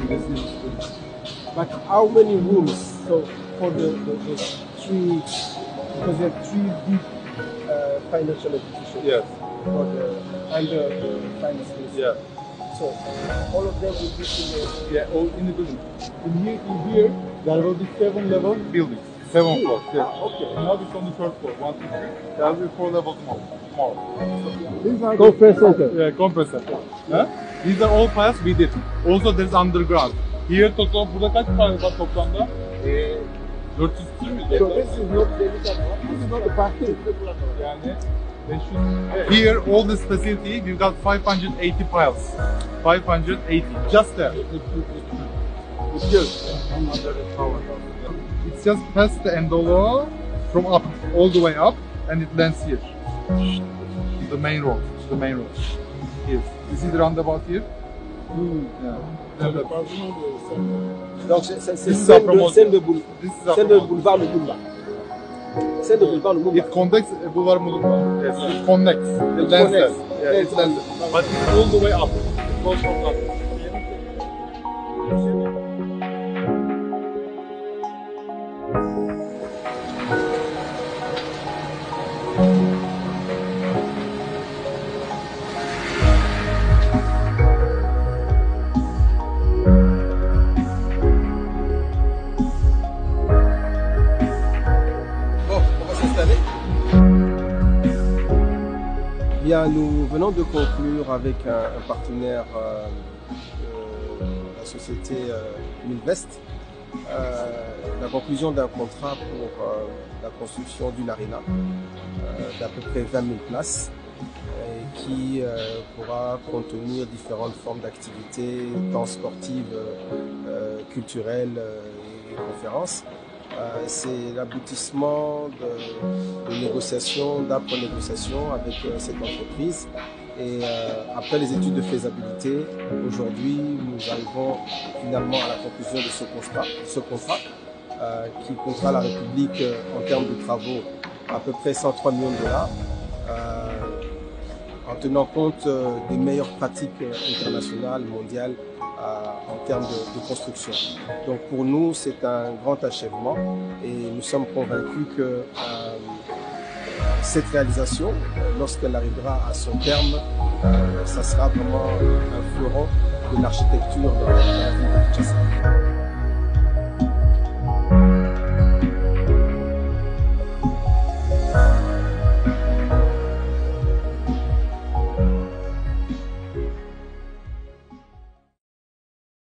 this is the school. But how many rooms? So for the three, because there are three big financial institutions. Yes. For under the finance ministry. Yeah. So all of them will be in the. Yeah, all in the building. In here, there will be 7 level buildings. 7 floors. Yes. Okay. Now it's on the 3rd floor. 1, 2, 3. There will be 4 levels more. These are Conference center. Yeah, conference center. Huh? These are all files we did. Also there's underground. Here total burada kaç file var toplamda? 400 mi? So this is not dedicated. This is not the party. Yani 500. Here all this facility we've got 580 files. 580 just there. It's just under the tower. It's just past the Endolo from up all the way up and it lands here. The main road. The main road. Yes. You see the roundabout here? Yeah. Donc c'est This is celle This de is boulevard Le Moulba. Celle de boulevard Le Moulba. It connects Boulevard Mulukba. Yes, it connects. It lands there. Yeah, it lands there. But it's all the way up. It goes from up. Bien, nous venons de conclure avec un partenaire la société Milvest la conclusion d'un contrat pour la construction d'une arena d'à peu près 20 000 places qui pourra contenir différentes formes d'activités, tant sportives, culturelles et conférences. C'est l'aboutissement de négociations, d'âpres négociations avec cette entreprise. Et après les études de faisabilité, aujourd'hui, nous arrivons finalement à la conclusion de ce contrat qui coûtera la République en termes de travaux à peu près 103 millions de dollars, en tenant compte des meilleures pratiques internationales, mondiales, en termes de construction. Donc pour nous, c'est un grand achèvement et nous sommes convaincus que cette réalisation, lorsqu'elle arrivera à son terme, ça sera vraiment un fleuron de l'architecture dans la ville de Kinshasa.